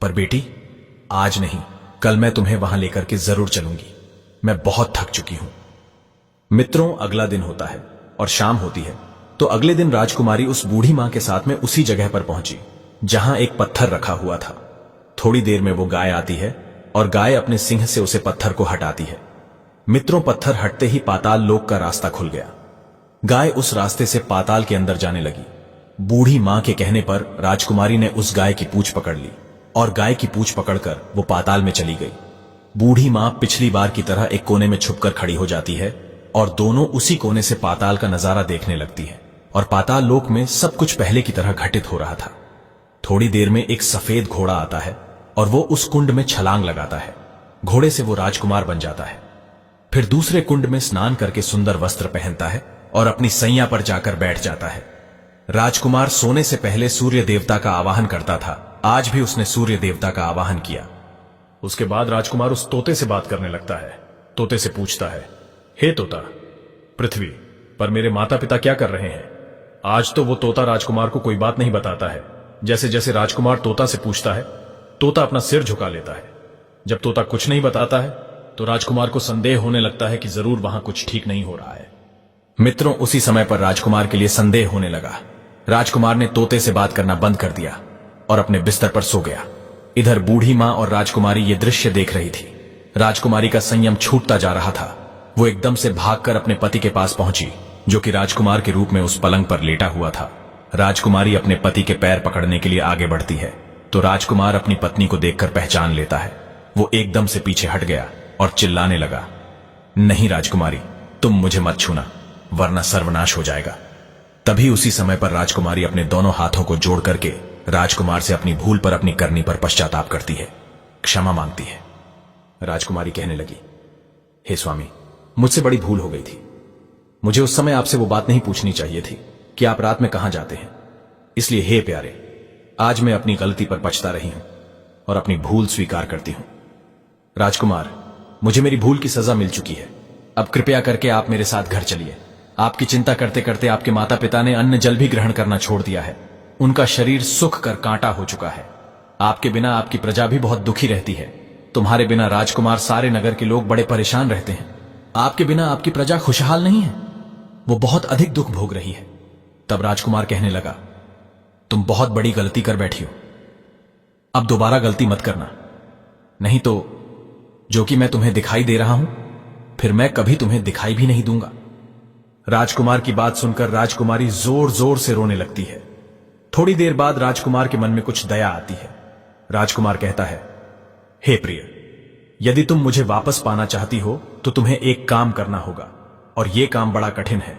पर बेटी, आज नहीं, कल मैं तुम्हें वहां लेकर के जरूर चलूंगी। मैं बहुत थक चुकी हूं। मित्रों, अगला दिन होता है और शाम होती है। तो अगले दिन राजकुमारी उस बूढ़ी मां के साथ में उसी जगह पर पहुंची जहां एक पत्थर रखा हुआ था। थोड़ी देर में वो गाय आती है और गाय अपने सिंह से उसे पत्थर को हटाती है। मित्रों, पत्थर हटते ही पाताल लोक का रास्ता खुल गया। गाय उस रास्ते से पाताल के अंदर जाने लगी। बूढ़ी मां के कहने पर राजकुमारी ने उस गाय की पूंछ पकड़ ली और गाय की पूंछ पकड़कर वो पाताल में चली गई। बूढ़ी मां पिछली बार की तरह एक कोने में छुपकर खड़ी हो जाती है और दोनों उसी कोने से पाताल का नजारा देखने लगती है। और पाताल लोक में सब कुछ पहले की तरह घटित हो रहा था। थोड़ी देर में एक सफेद घोड़ा आता है और वो उस कुंड में छलांग लगाता है। घोड़े से वो राजकुमार बन जाता है। फिर दूसरे कुंड में स्नान करके सुंदर वस्त्र पहनता है और अपनी सैया पर जाकर बैठ जाता है। राजकुमार सोने से पहले सूर्य देवता का आवाहन करता था। आज भी उसने सूर्य देवता का आवाहन किया। उसके बाद राजकुमार उस तोते से बात करने लगता है। तोते से पूछता है, हे तोता, पृथ्वी पर मेरे माता पिता क्या कर रहे हैं? आज तो वो तोता राजकुमार को कोई बात नहीं बताता है। जैसे जैसे राजकुमार तोता से पूछता है, तोता अपना सिर झुका लेता है। जब तोता कुछ नहीं बताता है तो राजकुमार को संदेह होने लगता है कि जरूर वहां कुछ ठीक नहीं हो रहा है। मित्रों, उसी समय पर राजकुमार के लिए संदेह होने लगा। राजकुमार ने तोते से बात करना बंद कर दिया और अपने बिस्तर पर सो गया। इधर बूढ़ी मां और राजकुमारी ये दृश्य देख रही थी। राजकुमारी का संयम छूटता जा रहा था। वो एकदम से भागकर अपने पति के पास पहुंची, जो कि राजकुमार के रूप में उस पलंग पर लेटा हुआ था। राजकुमारी अपने पति के पैर पकड़ने के लिए आगे बढ़ती है तो राजकुमार अपनी पत्नी को देखकर पहचान लेता है। वो एकदम से पीछे हट गया और चिल्लाने लगा, नहीं राजकुमारी, तुम मुझे मत छूना वरना सर्वनाश हो जाएगा। तभी उसी समय पर राजकुमारी अपने दोनों हाथों को जोड़ करके राजकुमार से अपनी भूल पर, अपनी करनी पर पश्चाताप करती है, क्षमा मांगती है। राजकुमारी कहने लगी, हे स्वामी, मुझसे बड़ी भूल हो गई थी। मुझे उस समय आपसे वो बात नहीं पूछनी चाहिए थी कि आप रात में कहां जाते हैं। इसलिए हे प्यारे, आज मैं अपनी गलती पर पछता रही हूं और अपनी भूल स्वीकार करती हूं। राजकुमार, मुझे मेरी भूल की सजा मिल चुकी है। अब कृपया करके आप मेरे साथ घर चलिए। आपकी चिंता करते करते आपके माता पिता ने अन्न जल भी ग्रहण करना छोड़ दिया है। उनका शरीर सूख कर कांटा हो चुका है। आपके बिना आपकी प्रजा भी बहुत दुखी रहती है। तुम्हारे बिना राजकुमार, सारे नगर के लोग बड़े परेशान रहते हैं। आपके बिना आपकी प्रजा खुशहाल नहीं है, वो बहुत अधिक दुख भोग रही है। तब राजकुमार कहने लगा, तुम बहुत बड़ी गलती कर बैठी हो। अब दोबारा गलती मत करना, नहीं तो जो कि मैं तुम्हें दिखाई दे रहा हूं, फिर मैं कभी तुम्हें दिखाई भी नहीं दूंगा। राजकुमार की बात सुनकर राजकुमारी जोर जोर से रोने लगती है। थोड़ी देर बाद राजकुमार के मन में कुछ दया आती है। राजकुमार कहता है, हे प्रिय, यदि तुम मुझे वापस पाना चाहती हो तो तुम्हें एक काम करना होगा और यह काम बड़ा कठिन है।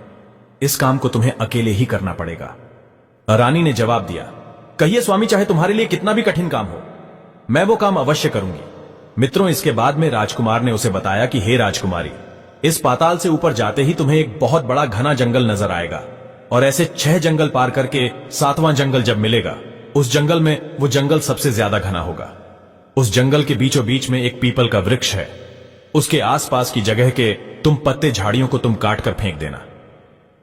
इस काम को तुम्हें अकेले ही करना पड़ेगा। रानी ने जवाब दिया, कहिए स्वामी, चाहे तुम्हारे लिए कितना भी कठिन काम हो, मैं वो काम अवश्य करूंगी। मित्रों, इसके बाद में राजकुमार ने उसे बताया कि हे राजकुमारी, इस पाताल से ऊपर जाते ही तुम्हें एक बहुत बड़ा घना जंगल नजर आएगा और ऐसे 6 जंगल पार करके 7वां जंगल जब मिलेगा, उस जंगल में वो जंगल सबसे ज्यादा घना होगा। उस जंगल के बीचों बीच में एक पीपल का वृक्ष है। उसके आसपास की जगह के तुम पत्ते झाड़ियों को तुम काट कर फेंक देना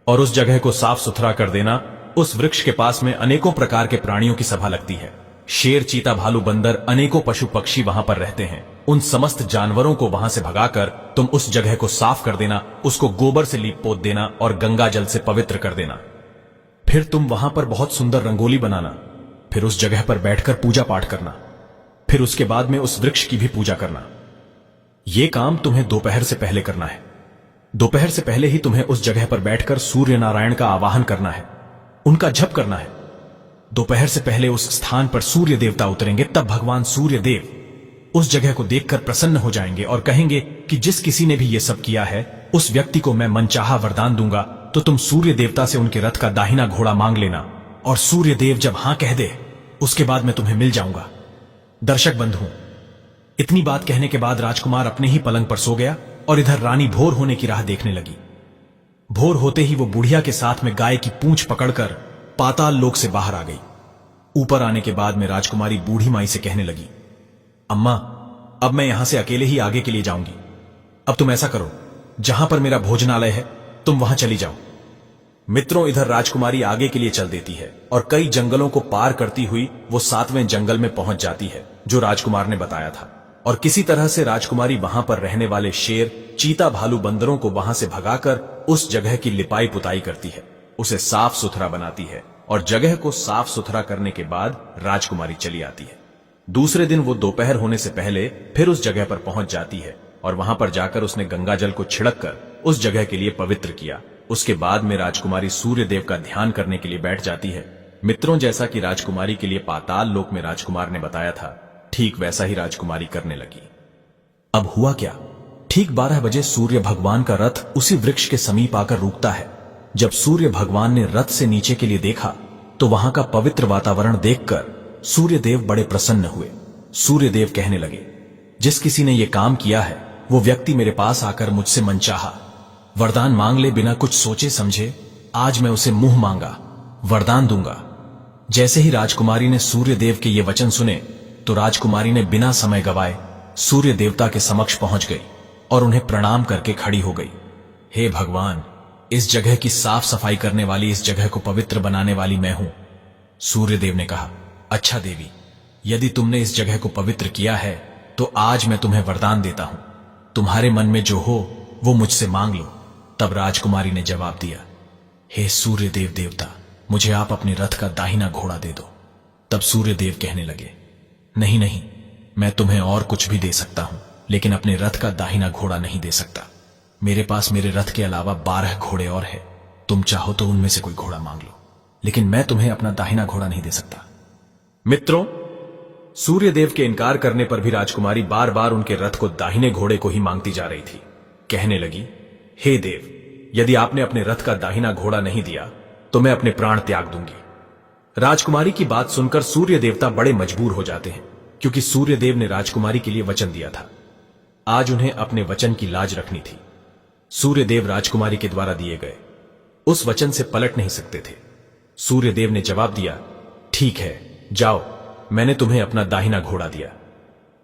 और उस जगह को साफ सुथरा कर देना। उस वृक्ष के पास में अनेकों प्रकार के प्राणियों की सभा लगती है। शेर, चीता, भालू, बंदर, अनेकों पशु पक्षी वहां पर रहते हैं। उन समस्त जानवरों को वहां से भगाकर तुम उस जगह को साफ कर देना, उसको गोबर से लीप पोत देना और गंगा जल से पवित्र कर देना। फिर तुम वहां पर बहुत सुंदर रंगोली बनाना, फिर उस जगह पर बैठकर पूजा पाठ करना, फिर उसके बाद में उस वृक्ष की भी पूजा करना। यह काम तुम्हें दोपहर से पहले करना है। दोपहर से पहले ही तुम्हें उस जगह पर बैठकर सूर्य नारायण का आवाहन करना है, उनका जप करना है। दोपहर से पहले उस स्थान पर सूर्य देवता उतरेंगे, तब भगवान सूर्य देव उस जगह को देखकर प्रसन्न हो जाएंगे और कहेंगे कि जिस किसी ने भी यह सब किया है उस व्यक्ति को मैं मनचाहा वरदान दूंगा, तो तुम सूर्य देवता से उनके रथ का दाहिना घोड़ा मांग लेना, और सूर्य देव जब हां कह दे उसके बाद मैं तुम्हें मिल जाऊंगा। दर्शक बंधुओं, इतनी बात कहने के बाद राजकुमार अपने ही पलंग पर सो गया और इधर रानी भोर होने की राह देखने लगी। भोर होते ही वो बुढ़िया के साथ में गाय की पूंछ पकड़कर पाताल लोक से बाहर आ गई। ऊपर आने के बाद में राजकुमारी बूढ़ी माई से कहने लगी, अम्मा, अब मैं यहां से अकेले ही आगे के लिए जाऊंगी। अब तुम ऐसा करो, जहां पर मेरा भोजनालय है तुम वहां चली जाओ। मित्रों, इधर राजकुमारी आगे के लिए चल देती है और कई जंगलों को पार करती हुई वो 7वें जंगल में पहुंच जाती है जो राजकुमार ने बताया था। और किसी तरह से राजकुमारी वहां पर रहने वाले शेर, चीता, भालू, बंदरों को वहां से भगाकर उस जगह की लिपाई पुताई करती है, उसे साफ सुथरा बनाती है और जगह को साफ सुथरा करने के बाद राजकुमारी चली आती है। दूसरे दिन वो दोपहर होने से पहले फिर उस जगह पर पहुंच जाती है और वहां पर जाकर उसने गंगा जल को छिड़क कर उस जगह के लिए पवित्र किया। उसके बाद में राजकुमारी सूर्य देव का ध्यान करने के लिए बैठ जाती है। मित्रों, जैसा कि राजकुमारी के लिए पाताल लोक में राजकुमार ने बताया था, ठीक वैसा ही राजकुमारी करने लगी। अब हुआ क्या, ठीक 12 बजे सूर्य भगवान का रथ उसी वृक्ष के समीप आकर रुकता है। जब सूर्य भगवान ने रथ से नीचे के लिए देखा तो वहां का पवित्र वातावरण देखकर सूर्य देव बड़े प्रसन्न हुए। सूर्य देव कहने लगे, जिस किसी ने यह काम किया है वो व्यक्ति मेरे पास आकर मुझसे मनचाहा वरदान मांग ले, बिना कुछ सोचे समझे आज मैं उसे मुंह मांगा वरदान दूंगा। जैसे ही राजकुमारी ने सूर्य देव के ये वचन सुने तो राजकुमारी ने बिना समय गवाए सूर्य देवता के समक्ष पहुंच गई और उन्हें प्रणाम करके खड़ी हो गई। हे भगवान, इस जगह की साफ सफाई करने वाली, इस जगह को पवित्र बनाने वाली मैं हूं। सूर्य देव ने कहा, अच्छा देवी, यदि तुमने इस जगह को पवित्र किया है तो आज मैं तुम्हें वरदान देता हूं, तुम्हारे मन में जो हो वो मुझसे मांग लो। तब राजकुमारी ने जवाब दिया, हे सूर्य देव देवता, मुझे आप अपने रथ का दाहिना घोड़ा दे दो। तब सूर्य देव कहने लगे, नहीं नहीं, मैं तुम्हें और कुछ भी दे सकता हूं, लेकिन अपने रथ का दाहिना घोड़ा नहीं दे सकता। मेरे पास मेरे रथ के अलावा 12 घोड़े और हैं, तुम चाहो तो उनमें से कोई घोड़ा मांग लो, लेकिन मैं तुम्हें अपना दाहिना घोड़ा नहीं दे सकता। मित्रों, सूर्यदेव के इनकार करने पर भी राजकुमारी बार बार उनके रथ को दाहिने घोड़े को ही मांगती जा रही थी। कहने लगी, हे देव, यदि आपने अपने रथ का दाहिना घोड़ा नहीं दिया तो मैं अपने प्राण त्याग दूंगी। राजकुमारी की बात सुनकर सूर्य देवता बड़े मजबूर हो जाते हैं, क्योंकि सूर्यदेव ने राजकुमारी के लिए वचन दिया था। आज उन्हें अपने वचन की लाज रखनी थी। सूर्यदेव राजकुमारी के द्वारा दिए गए उस वचन से पलट नहीं सकते थे। सूर्यदेव ने जवाब दिया, ठीक है, जाओ, मैंने तुम्हें अपना दाहिना घोड़ा दिया,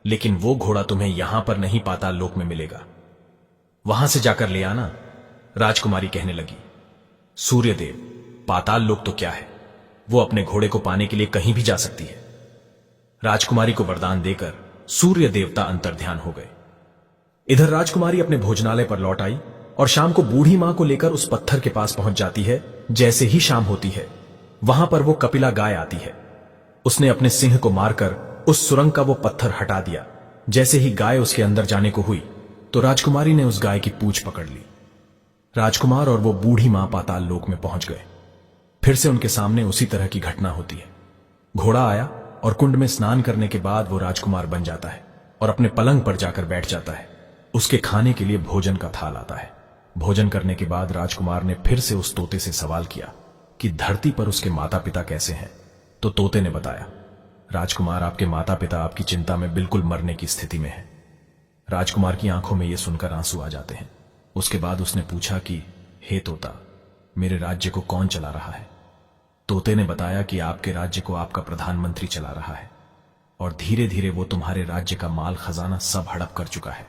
लेकिन वो घोड़ा तुम्हें यहां पर नहीं, पाताल लोक में मिलेगा, वहां से जाकर ले आना। राजकुमारी कहने लगी, सूर्यदेव, पाताल लोक तो क्या है, वो अपने घोड़े को पाने के लिए कहीं भी जा सकती है। राजकुमारी को वरदान देकर सूर्य देवता अंतर्ध्यान हो गए। इधर राजकुमारी अपने भोजनालय पर लौट आई और शाम को बूढ़ी मां को लेकर उस पत्थर के पास पहुंच जाती है। जैसे ही शाम होती है, वहां पर वो कपिला गाय आती है। उसने अपने सिंह को मारकर उस सुरंग का वो पत्थर हटा दिया। जैसे ही गाय उसके अंदर जाने को हुई तो राजकुमारी ने उस गाय की पूंछ पकड़ ली। राजकुमार और वो बूढ़ी मां पाताल लोक में पहुंच गए। फिर से उनके सामने उसी तरह की घटना होती है। घोड़ा आया और कुंड में स्नान करने के बाद वो राजकुमार बन जाता है और अपने पलंग पर जाकर बैठ जाता है। उसके खाने के लिए भोजन का थाल आता है। भोजन करने के बाद राजकुमार ने फिर से उस तोते से सवाल किया कि धरती पर उसके माता पिता कैसे हैं। तो तोते ने बताया, राजकुमार, आपके माता पिता आपकी चिंता में बिल्कुल मरने की स्थिति में हैं। राजकुमार की आंखों में यह सुनकर आंसू आ जाते हैं। उसके बाद उसने पूछा कि हे तोता, मेरे राज्य को कौन चला रहा है। तोते ने बताया कि आपके राज्य को आपका प्रधानमंत्री चला रहा है और धीरे धीरे वो तुम्हारे राज्य का माल खजाना सब हड़प कर चुका है।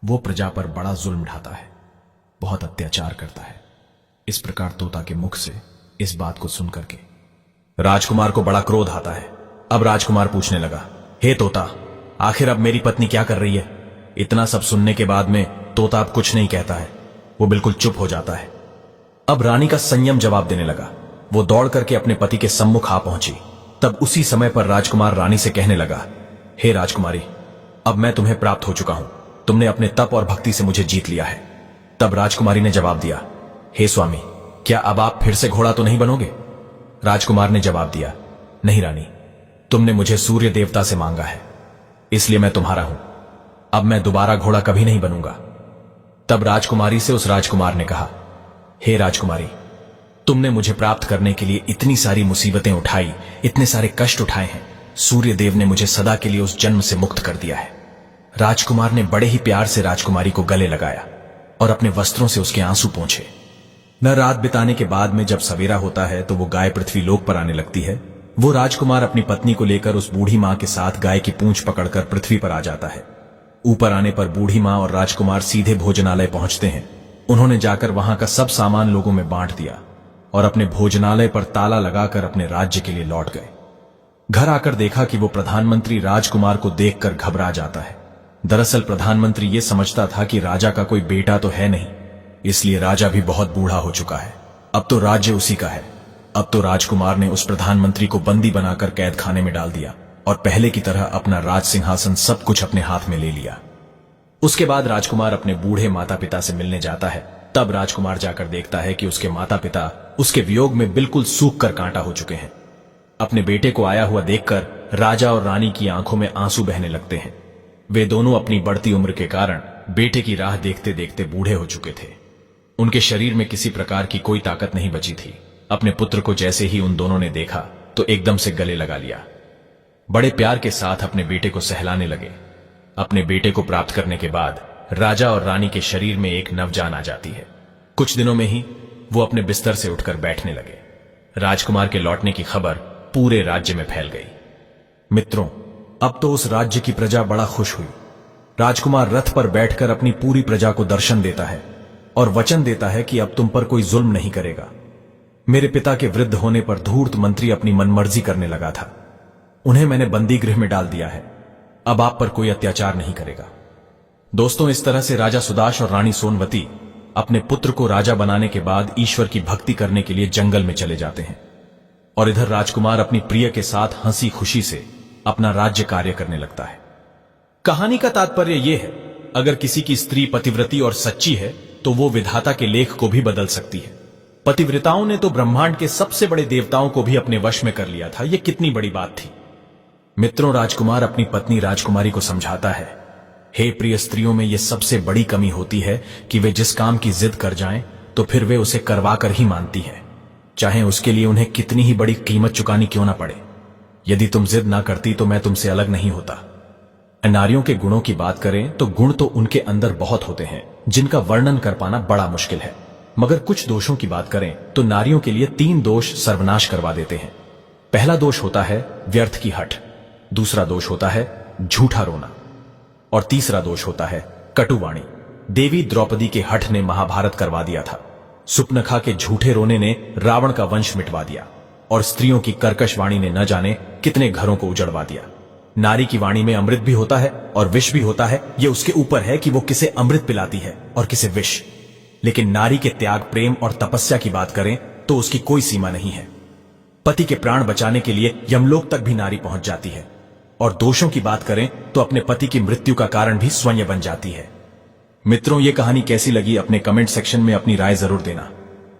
वो प्रजा पर बड़ा जुल्म ढाता है, बहुत अत्याचार करता है। इस प्रकार तोता के मुख से इस बात को सुनकर के राजकुमार को बड़ा क्रोध आता है। अब राजकुमार पूछने लगा, हे तोता, आखिर अब मेरी पत्नी क्या कर रही है। इतना सब सुनने के बाद में तोता अब कुछ नहीं कहता है, वो बिल्कुल चुप हो जाता है। अब रानी का संयम जवाब देने लगा। वो दौड़ करके अपने पति के सम्मुख आ पहुंची। तब उसी समय पर राजकुमार रानी से कहने लगा, हे राजकुमारी, अब मैं तुम्हें प्राप्त हो चुका हूं। तुमने अपने तप और भक्ति से मुझे जीत लिया है। तब राजकुमारी ने जवाब दिया, हे स्वामी, क्या अब आप फिर से घोड़ा तो नहीं बनोगे? राजकुमार ने जवाब दिया, नहीं रानी, तुमने मुझे सूर्य देवता से मांगा है, इसलिए मैं तुम्हारा हूं। अब मैं दोबारा घोड़ा कभी नहीं बनूंगा। तब राजकुमारी से उस राजकुमार ने कहा, हे राजकुमारी, तुमने मुझे प्राप्त करने के लिए इतनी सारी मुसीबतें उठाई, इतने सारे कष्ट उठाए हैं। सूर्य देव ने मुझे सदा के लिए उस जन्म से मुक्त कर दिया है। राजकुमार ने बड़े ही प्यार से राजकुमारी को गले लगाया और अपने वस्त्रों से उसके आंसू पोंछे। न रात बिताने के बाद में जब सवेरा होता है तो वो गाय पृथ्वी लोक पर आने लगती है। वो राजकुमार अपनी पत्नी को लेकर उस बूढ़ी मां के साथ गाय की पूंछ पकड़कर पृथ्वी पर आ जाता है। ऊपर आने पर बूढ़ी मां और राजकुमार सीधे भोजनालय पहुंचते हैं। उन्होंने जाकर वहां का सब सामान लोगों में बांट दिया और अपने भोजनालय पर ताला लगाकर अपने राज्य के लिए लौट गए। घर आकर देखा कि वो प्रधानमंत्री राजकुमार को देखकर घबरा जाता है। दरअसल प्रधानमंत्री ये समझता था कि राजा का कोई बेटा तो है नहीं, इसलिए राजा भी बहुत बूढ़ा हो चुका है। अब तो राज्य उसी का है। अब तो राजकुमार ने उस प्रधानमंत्री को बंदी बनाकर कैद खाने में डाल दिया और पहले की तरह अपना राज सिंहासन सब कुछ अपने हाथ में ले लिया। उसके बाद राजकुमार अपने बूढ़े माता पिता से मिलने जाता है। तब राजकुमार जाकर देखता है कि उसके माता पिता उसके वियोग में बिल्कुल सूख कर कांटा हो चुके हैं। अपने बेटे को आया हुआ देखकर राजा और रानी की आंखों में आंसू बहने लगते हैं। वे दोनों अपनी बढ़ती उम्र के कारण बेटे की राह देखते देखते बूढ़े हो चुके थे। उनके शरीर में किसी प्रकार की कोई ताकत नहीं बची थी। अपने पुत्र को जैसे ही उन दोनों ने देखा तो एकदम से गले लगा लिया। बड़े प्यार के साथ अपने बेटे को सहलाने लगे। अपने बेटे को प्राप्त करने के बाद राजा और रानी के शरीर में एक नवजान आ जाती है। कुछ दिनों में ही वो अपने बिस्तर से उठकर बैठने लगे। राजकुमार के लौटने की खबर पूरे राज्य में फैल गई। मित्रों, अब तो उस राज्य की प्रजा बड़ा खुश हुई। राजकुमार रथ पर बैठकर अपनी पूरी प्रजा को दर्शन देता है और वचन देता है कि अब तुम पर कोई जुल्म नहीं करेगा। मेरे पिता के वृद्ध होने पर धूर्त मंत्री अपनी मनमर्जी करने लगा था। उन्हें मैंने बंदी गृह में डाल दिया है। अब आप पर कोई अत्याचार नहीं करेगा। दोस्तों, इस तरह से राजा सुदाश और रानी सोनवती अपने पुत्र को राजा बनाने के बाद ईश्वर की भक्ति करने के लिए जंगल में चले जाते हैं और इधर राजकुमार अपनी प्रिय के साथ हंसी खुशी से अपना राज्य कार्य करने लगता है। कहानी का तात्पर्य यह है, अगर किसी की स्त्री पतिव्रती और सच्ची है तो वो विधाता के लेख को भी बदल सकती है। पतिव्रताओं ने तो ब्रह्मांड के सबसे बड़े देवताओं को भी अपने वश में कर लिया था। यह कितनी बड़ी बात थी। मित्रों, राजकुमार अपनी पत्नी राजकुमारी को समझाता है, हे प्रिय स्त्रियों में यह सबसे बड़ी कमी होती है कि वे जिस काम की जिद कर जाएं तो फिर वे उसे करवा कर ही मानती है, चाहे उसके लिए उन्हें कितनी ही बड़ी कीमत चुकानी क्यों ना पड़े। यदि तुम जिद ना करती तो मैं तुमसे अलग नहीं होता। नारियों के गुणों की बात करें तो गुण तो उनके अंदर बहुत होते हैं जिनका वर्णन कर पाना बड़ा मुश्किल है, मगर कुछ दोषों की बात करें तो नारियों के लिए 3 दोष सर्वनाश करवा देते हैं। पहला दोष होता है व्यर्थ की हठ, दूसरा दोष होता है झूठा रोना और तीसरा दोष होता है कटुवाणी। देवी द्रौपदी के हठ ने महाभारत करवा दिया था। सुपनखा के झूठे रोने ने रावण का वंश मिटवा दिया और स्त्रियों की कर्कश वाणी ने न जाने कितने घरों को उजड़वा दिया। नारी की वाणी में अमृत भी होता है और विष भी होता है। यह उसके ऊपर है कि वो किसे अमृत पिलाती है और किसे विष। लेकिन नारी के त्याग, प्रेम और तपस्या की बात करें तो उसकी कोई सीमा नहीं है। पति के प्राण बचाने के लिए यमलोक तक भी नारी पहुंच जाती है और दोषों की बात करें तो अपने पति की मृत्यु का कारण भी स्वयं बन जाती है। मित्रों, ये कहानी कैसी लगी अपने कमेंट सेक्शन में अपनी राय जरूर देना।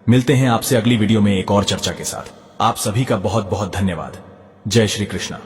मिलते हैं आपसे अगली वीडियो में एक और चर्चा के साथ। आप सभी का बहुत बहुत धन्यवाद। जय श्री कृष्णा।